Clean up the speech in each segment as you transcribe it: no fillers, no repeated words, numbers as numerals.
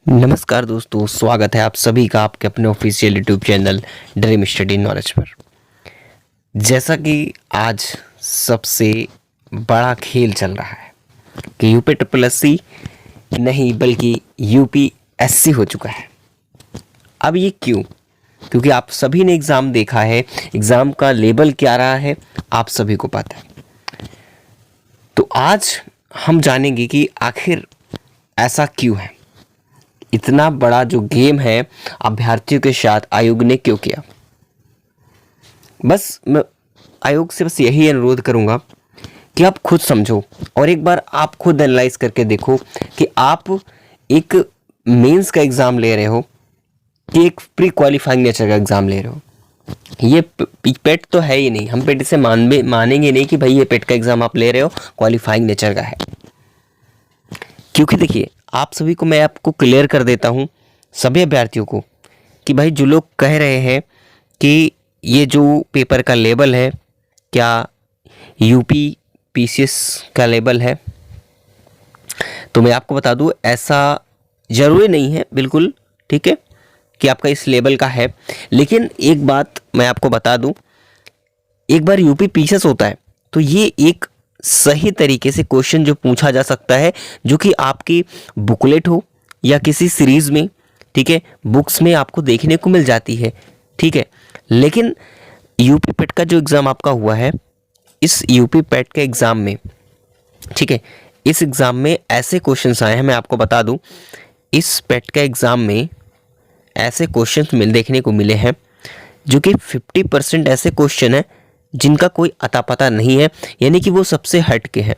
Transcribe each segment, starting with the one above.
नमस्कार दोस्तों, स्वागत है आप सभी का आपके अपने official YouTube channel dream study knowledge पर। जैसा कि आज सबसे बड़ा खेल चल रहा है कि यूपी ट्रिपल एससी नहीं बल्कि यूपीएससी हो चुका है। अब ये क्यों? क्योंकि आप सभी ने एग्ज़ाम देखा है, एग्ज़ाम का लेबल क्या रहा है आप सभी को पता है। तो आज हम जानेंगे कि आखिर ऐसा क्यों है, इतना बड़ा जो गेम है अभ्यर्थियों के साथ आयोग ने क्यों किया। बस मैं आयोग से बस यही अनुरोध करूंगा कि आप खुद समझो और एक बार आप खुद एनालाइज करके देखो कि आप एक मेंस का एग्ज़ाम ले रहे हो कि एक प्री क्वालिफाइंग नेचर का एग्ज़ाम ले रहे हो। ये पेट तो है ही नहीं, हम पेट से मानेंगे नहीं कि भाई ये पेट का एग्ज़ाम आप ले रहे हो, क्वालिफाइंग नेचर का है। क्योंकि देखिए, आप सभी को मैं आपको क्लियर कर देता हूँ, सभी अभ्यर्थियों को, कि भाई जो लोग कह रहे हैं कि ये जो पेपर का लेबल है क्या यूपी पीसीएस का लेबल है, तो मैं आपको बता दूँ ऐसा ज़रूरी नहीं है बिल्कुल, ठीक है, कि आपका इस लेवल का है। लेकिन एक बात मैं आपको बता दूं, एक बार यूपी पीसीएस होता है तो ये एक सही तरीके से क्वेश्चन जो पूछा जा सकता है, जो कि आपकी बुकलेट हो या किसी सीरीज़ में, ठीक है, बुक्स में आपको देखने को मिल जाती है, ठीक है। लेकिन यूपी पेट का जो एग्ज़ाम आपका हुआ है, इस यूपी पेट के एग्ज़ाम में, ठीक है, इस एग्ज़ाम में ऐसे क्वेश्चंस आए हैं, मैं आपको बता दूं, इस पेट के एग्ज़ाम में ऐसे क्वेश्चन देखने को मिले हैं जो कि 50% ऐसे क्वेश्चन हैं जिनका कोई अता पता नहीं है, यानी कि वो सबसे हट के हैं।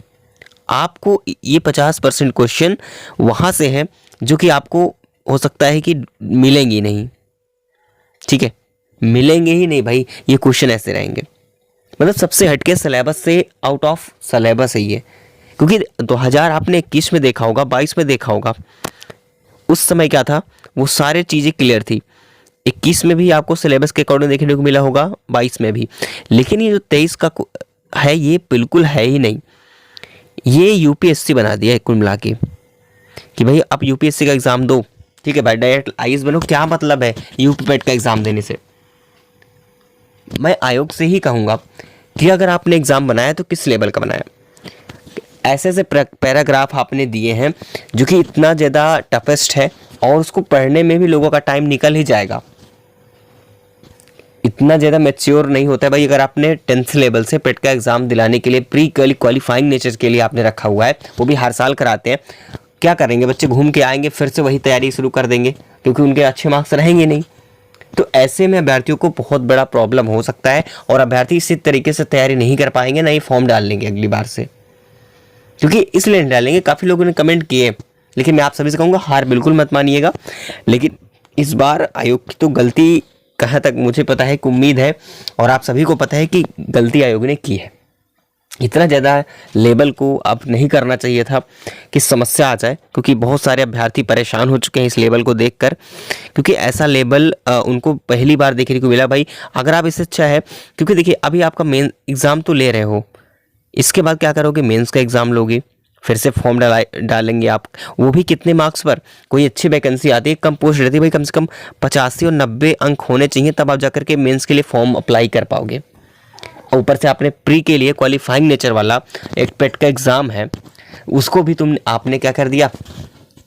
आपको ये 50% क्वेश्चन वहाँ से हैं जो कि आपको हो सकता है कि मिलेंगे ही नहीं, ठीक है, मिलेंगे ही नहीं भाई, ये क्वेश्चन ऐसे रहेंगे। मतलब सबसे हटके सिलेबस से, आउट ऑफ सिलेबस है ये। क्योंकि 2021 में देखा होगा, 22 में देखा होगा, उस समय क्या था, वो सारी चीज़ें क्लियर थी। 21 में भी आपको सिलेबस के अकॉर्डिंग देखने को मिला होगा, 22 में भी। लेकिन ये जो 23 का है, ये बिल्कुल है ही नहीं। ये यूपीएससी बना दिया है कुल मिला के कि भाई आप यूपीएससी का एग्ज़ाम दो, ठीक है भाई, डायरेक्ट आईएएस बनो। क्या मतलब है यूपी पेट का एग्ज़ाम देने से? मैं आयोग से ही कहूँगा कि अगर आपने एग्ज़ाम बनाया तो किस लेवल का बनाया। ऐसे ऐसे पैराग्राफ आपने दिए हैं जो कि इतना ज़्यादा टफेस्ट है और उसको पढ़ने में भी लोगों का टाइम निकल ही जाएगा। इतना ज़्यादा मैच्योर नहीं होता है भाई। अगर आपने 10th लेवल से पेट का एग्ज़ाम दिलाने के लिए प्री क्वालिफाइंग नेचर के लिए आपने रखा हुआ है, वो भी हर साल कराते हैं, क्या करेंगे बच्चे? घूम के आएंगे, फिर से वही तैयारी शुरू कर देंगे क्योंकि उनके अच्छे मार्क्स रहेंगे नहीं। तो ऐसे में अभ्यर्थियों को बहुत बड़ा प्रॉब्लम हो सकता है और अभ्यर्थी इसी तरीके से तैयारी नहीं कर पाएंगे, ना ही फॉर्म डाल लेंगे अगली बार से। क्योंकि इसलिए नहीं डालेंगे, काफ़ी लोगों ने कमेंट किए, लेकिन मैं आप सभी से कहूँगा हार बिल्कुल मत मानिएगा। लेकिन इस बार आयोग की तो गलती, कहाँ तक मुझे पता है कि उम्मीद है और आप सभी को पता है कि गलती आयोग ने की है। इतना ज़्यादा लेबल को अब नहीं करना चाहिए था कि समस्या आ जाए, क्योंकि बहुत सारे अभ्यर्थी परेशान हो चुके हैं इस लेबल को देखकर। क्योंकि ऐसा लेबल उनको पहली बार देखने को मिला भाई। अगर आप इससे अच्छा है, क्योंकि देखिए अभी आपका मेन एग्ज़ाम तो ले रहे हो, इसके बाद क्या करोगे? मेंस का एग्ज़ाम लोगे, फिर से फॉर्म डालेंगे आप, वो भी कितने मार्क्स पर? कोई अच्छी वैकेंसी आती है, कम पोस्ट रहती है भाई, कम से कम 85 और 90 अंक होने चाहिए, तब आप जाकर के मेंस के लिए फॉर्म अप्लाई कर पाओगे। ऊपर से आपने प्री के लिए क्वालिफाइंग नेचर वाला एक पेट का एग्ज़ाम है, उसको भी आपने क्या कर दिया,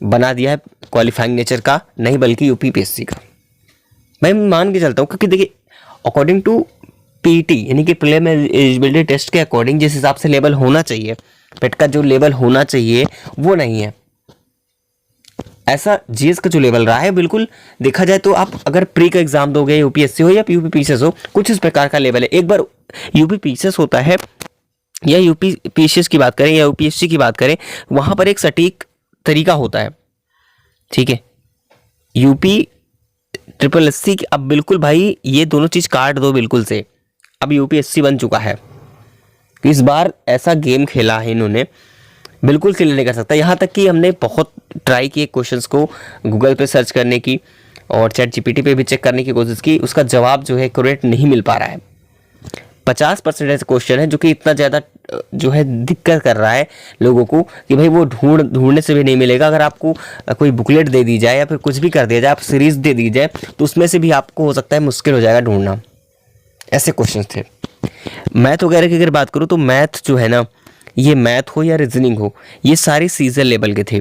बना दिया है क्वालिफाइंग नेचर का नहीं बल्कि यूपीपीएससी का। मैं मान के चलता हूँ, क्योंकि देखिए अकॉर्डिंग टू पीटी यानी कि प्रीलिम एलिजिबिलिटी टेस्ट के अकॉर्डिंग जिस हिसाब से लेवल होना चाहिए, पेट का जो लेवल होना चाहिए वो नहीं है। ऐसा जीएस का जो लेवल रहा है, बिल्कुल देखा जाए तो आप अगर प्री का एग्जाम दोगे, यूपीएससी हो या यूपी पीसीएस हो, कुछ इस प्रकार का लेवल है। एक बार यूपी पीसीएस होता है या यूपी पीसीएस की बात करें या यूपीएससी की बात करें, वहां पर एक सटीक तरीका होता है, ठीक है। यूपी ट्रिपल एससी अब बिल्कुल भाई ये दोनों चीज काट दो बिल्कुल से, अब यूपीएससी बन चुका है। इस बार ऐसा गेम खेला है इन्होंने, बिल्कुल क्लियर नहीं कर सकता। यहाँ तक कि हमने बहुत ट्राई किए क्वेश्चंस को गूगल पे सर्च करने की और चैट जीपीटी पे भी चेक करने की कोशिश की, उसका जवाब जो है करेक्ट नहीं मिल पा रहा है। 50% ऐसे क्वेश्चन है जो कि इतना ज़्यादा जो है दिक्कत कर रहा है लोगों को कि भाई वो ढूंढने से भी नहीं मिलेगा। अगर आपको कोई बुकलेट दे दी जाए या फिर कुछ भी कर दिया जाए, आप सीरीज दे दी जाए, तो उसमें से भी आपको हो सकता है मुश्किल हो जाएगा ढूंढना। ऐसे क्वेश्चन थे। मैथ वगैरह की अगर बात करूँ तो मैथ जो है ना, ये मैथ हो या रीजनिंग हो, ये सारे सीजर लेवल के थे।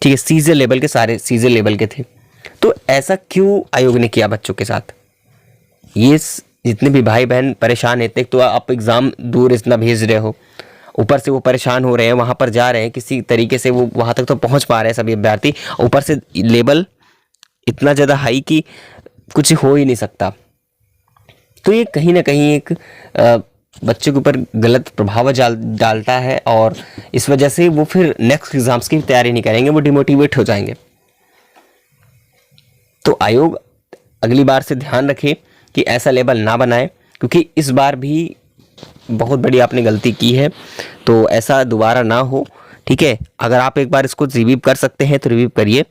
ठीक है, सीजर लेवल के, सारे सीजर लेवल के थे। तो ऐसा क्यों आयोग ने किया बच्चों के साथ? ये जितने भी भाई बहन परेशान हैं, तो आप एग्ज़ाम दूर इतना भेज रहे हो, ऊपर से वो परेशान हो रहे हैं, वहाँ पर जा रहे हैं, किसी तरीके से वो वहाँ तक तो पहुँच पा रहे हैं सभी अभ्यर्थी, ऊपर से लेवल इतना ज़्यादा हाई कि कुछ हो ही नहीं सकता। तो ये कहीं ना कहीं एक बच्चे के ऊपर गलत प्रभाव डालता है, और इस वजह से वो फिर नेक्स्ट एग्जाम्स की तैयारी नहीं करेंगे, वो डिमोटिवेट हो जाएंगे। तो आयोग अगली बार से ध्यान रखे कि ऐसा लेवल ना बनाए, क्योंकि इस बार भी बहुत बड़ी आपने गलती की है, तो ऐसा दोबारा ना हो। ठीक है, अगर आप एक बार इसको रिव्यू कर सकते हैं तो रिव्यू करिए।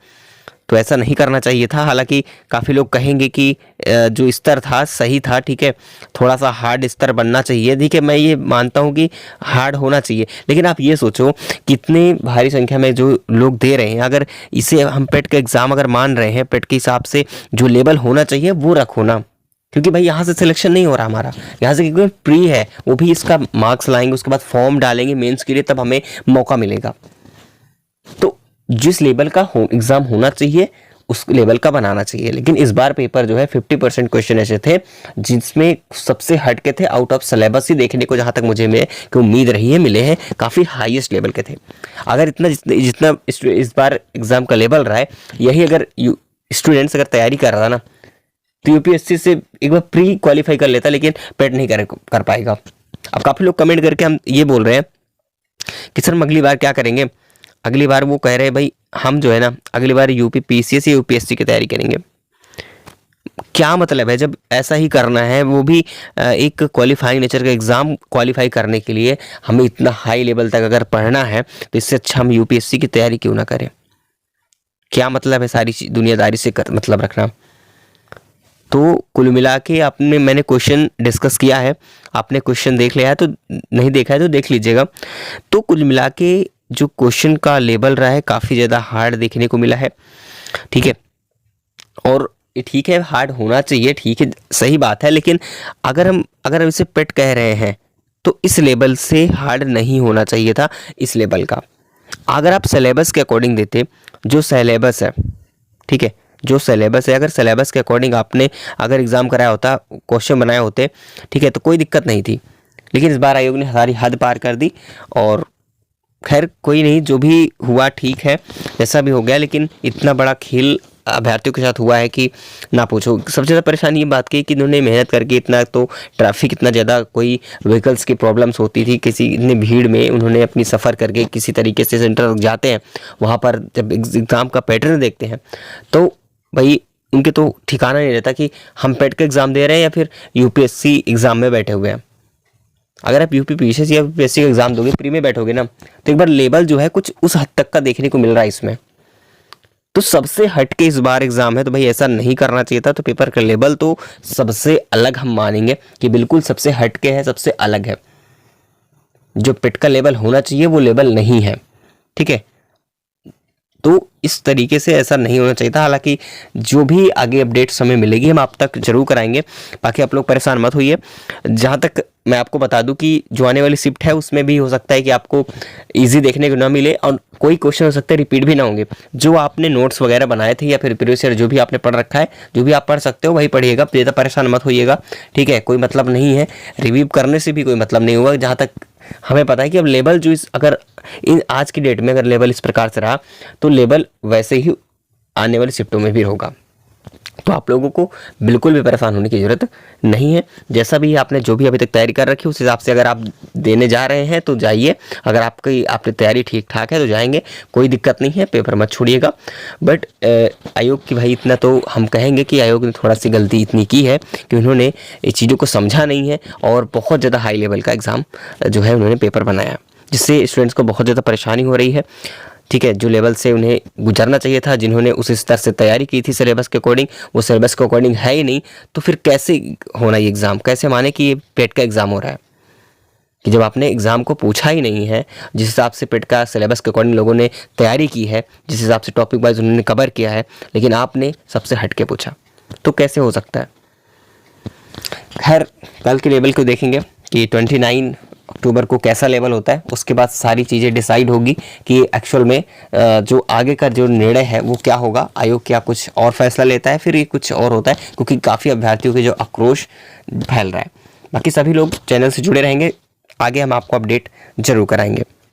तो ऐसा नहीं करना चाहिए था। हालांकि काफ़ी लोग कहेंगे कि जो स्तर था सही था, ठीक है, थोड़ा सा हार्ड स्तर बनना चाहिए। देखिए, मैं ये मानता हूँ कि हार्ड होना चाहिए, लेकिन आप ये सोचो कितने भारी संख्या में जो लोग दे रहे हैं, अगर इसे हम पेट का एग्ज़ाम अगर मान रहे हैं, पेट के हिसाब से जो लेवल होना चाहिए वो रखो ना, क्योंकि भाई यहाँ से सिलेक्शन नहीं हो रहा हमारा, यहाँ से क्योंकि प्री है, वो भी इसका मार्क्स लाएंगे, उसके बाद फॉर्म डालेंगे मेंस के लिए, तब हमें मौका मिलेगा। तो जिस लेवल का एग्ज़ाम होना चाहिए उस लेवल का बनाना चाहिए। लेकिन इस बार पेपर जो है 50% क्वेश्चन ऐसे थे जिसमें सबसे हट के थे, आउट ऑफ सिलेबस ही देखने को जहाँ तक मुझे कि उम्मीद रही है मिले हैं, काफ़ी हाईएस्ट लेवल के थे। अगर जितना इस बार एग्ज़ाम का लेवल रहा है, यही अगर स्टूडेंट्स अगर तैयारी कर रहा था ना, तो यूपीएससी से एक बार प्री क्वालिफाई कर लेता, लेकिन पेट नहीं कर पाएगा। अब काफ़ी लोग कमेंट करके हम ये बोल रहे हैं कि सर हम अगली बार क्या करेंगे। अगली बार वो कह रहे हैं भाई हम जो है ना अगली बार यूपी पीसीएस या यूपीएससी की तैयारी करेंगे। क्या मतलब है जब ऐसा ही करना है, वो भी एक क्वालिफाइंग नेचर का एग्ज़ाम क्वालिफाई करने के लिए हमें इतना हाई लेवल तक अगर पढ़ना है, तो इससे अच्छा हम यूपीएससी की तैयारी क्यों ना करें। क्या मतलब है सारी दुनियादारी से मतलब रखना। तो कुल मिला के मैंने क्वेश्चन डिस्कस किया है, आपने क्वेश्चन देख लिया है, तो नहीं देखा है तो देख लीजिएगा। तो कुल मिला के जो क्वेश्चन का लेवल रहा है काफ़ी ज़्यादा हार्ड देखने को मिला है। ठीक है, और ठीक है हार्ड होना चाहिए, ठीक है सही बात है, लेकिन अगर हम इसे पेट कह रहे हैं तो इस लेवल से हार्ड नहीं होना चाहिए था इस लेवल का। अगर आप सिलेबस के अकॉर्डिंग देते, जो सिलेबस है, ठीक है, जो सिलेबस है, अगर सिलेबस के अकॉर्डिंग आपने अगर एग्ज़ाम कराया होता, क्वेश्चन बनाए होते, ठीक है, तो कोई दिक्कत नहीं थी। लेकिन इस बार आयोग ने सारी हद पार कर दी, और खैर कोई नहीं, जो भी हुआ ठीक है, जैसा भी हो गया। लेकिन इतना बड़ा खेल अभ्यर्थियों के साथ हुआ है कि ना पूछो। सबसे ज़्यादा परेशानी ये बात की कि इन्होंने मेहनत करके इतना, तो ट्रैफिक इतना ज़्यादा, कोई व्हीकल्स की प्रॉब्लम्स होती थी, किसी इतने भीड़ में उन्होंने अपनी सफ़र करके किसी तरीके से सेंटर जाते हैं, वहाँ पर जब एग्ज़ाम का पैटर्न देखते हैं तो भाई उनके तो ठिकाना नहीं रहता कि हम पेट का एग्ज़ाम दे रहे हैं या फिर यूपीएससी एग्ज़ाम में बैठे हुए हैं। अगर आप यूपी पीसीएस या यूपीएससी का एग्ज़ाम दोगे, प्री में बैठोगे ना, तो एक बार लेवल जो है कुछ उस हद तक का देखने को मिल रहा है इसमें। तो सबसे हट के इस बार एग्ज़ाम है, तो भाई ऐसा नहीं करना चाहिए था। तो पेपर का लेवल तो सबसे अलग हम मानेंगे कि बिल्कुल सबसे हट के है, सबसे अलग है। जो पेट का लेवल होना चाहिए वो लेवल नहीं है। ठीक है, तो इस तरीके से ऐसा नहीं होना चाहिए था। हालांकि जो भी आगे अपडेट्स हमें मिलेगी हम आप तक जरूर कराएंगे, बाकी आप लोग परेशान मत होइए। जहाँ तक मैं आपको बता दूं कि जो आने वाली शिफ्ट है उसमें भी हो सकता है कि आपको इजी देखने को ना मिले, और कोई क्वेश्चन हो सकता है रिपीट भी ना होंगे। जो आपने नोट्स वगैरह बनाए थे या फिर प्रीवियस ईयर जो भी आपने पढ़ रखा है, जो भी आप पढ़ सकते हो वही पढ़िएगा, ज़्यादा परेशान मत होइएगा। ठीक है, कोई मतलब नहीं है, रिव्यू करने से भी कोई मतलब नहीं होगा। जहाँ तक हमें पता है कि अब लेवल जो अगर इन आज की डेट में अगर लेवल इस प्रकार से रहा, तो लेवल वैसे ही आने वाली शिफ्टों में भी होगा। तो आप लोगों को बिल्कुल भी परेशान होने की ज़रूरत नहीं है। जैसा भी आपने जो भी अभी तक तैयारी कर रखी है उस हिसाब से अगर आप देने जा रहे हैं तो जाइए। अगर आपकी तैयारी ठीक ठाक है तो जाएंगे, कोई दिक्कत नहीं है, पेपर मत छोड़िएगा। बट आयोग की भाई इतना तो हम कहेंगे कि आयोग ने थोड़ा सी गलती इतनी की है कि उन्होंने ये चीज़ों को समझा नहीं है, और बहुत ज़्यादा हाई लेवल का एग्ज़ाम जो है उन्होंने पेपर बनाया, जिससे स्टूडेंट्स को बहुत ज़्यादा परेशानी हो रही है। ठीक है, जो लेवल से उन्हें गुजरना चाहिए था, जिन्होंने उस स्तर से तैयारी की थी सिलेबस के अकॉर्डिंग, वो सिलेबस के अकॉर्डिंग है ही नहीं, तो फिर कैसे होना ये एग्ज़ाम? कैसे माने कि ये पेट का एग्ज़ाम हो रहा है? कि जब आपने एग्ज़ाम को पूछा ही नहीं है, जिस हिसाब से पेट का सिलेबस के अकॉर्डिंग लोगों ने तैयारी की है, जिस हिसाब से टॉपिक वाइज उन्होंने कवर किया है, लेकिन आपने सबसे हट के पूछा, तो कैसे हो सकता है? खैर, कल के लेवल को देखेंगे कि 29 अक्टूबर को कैसा लेवल होता है, उसके बाद सारी चीज़ें डिसाइड होगी कि एक्चुअल में जो आगे का जो निर्णय है वो क्या होगा। आयोग क्या कुछ और फैसला लेता है, फिर ये कुछ और होता है, क्योंकि काफ़ी अभ्यर्थियों के जो आक्रोश फैल रहा है। बाकी सभी लोग चैनल से जुड़े रहेंगे, आगे हम आपको अपडेट जरूर कराएंगे।